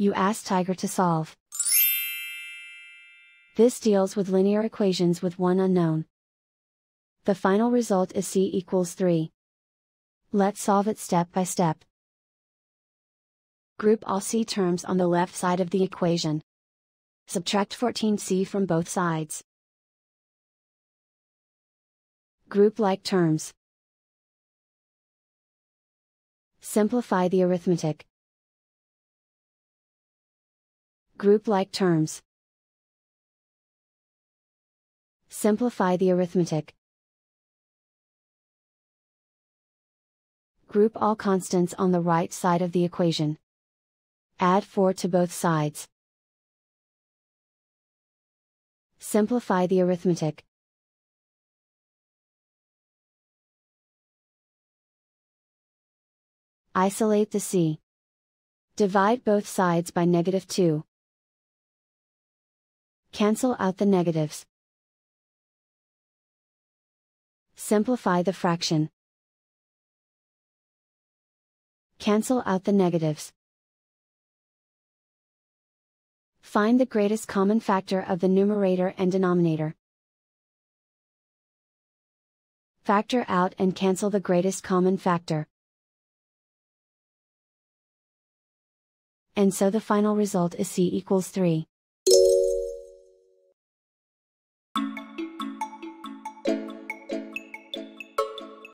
You ask Tiger to solve. This deals with linear equations with one unknown. The final result is c equals 3. Let's solve it step by step. Group all c terms on the left side of the equation. Subtract 14c from both sides. Group like terms. Simplify the arithmetic. Group like terms. Simplify the arithmetic. Group all constants on the right side of the equation. Add 4 to both sides. Simplify the arithmetic. Isolate the c. Divide both sides by -2. Cancel out the negatives. Simplify the fraction. Cancel out the negatives. Find the greatest common factor of the numerator and denominator. Factor out and cancel the greatest common factor. And so the final result is c equals 3.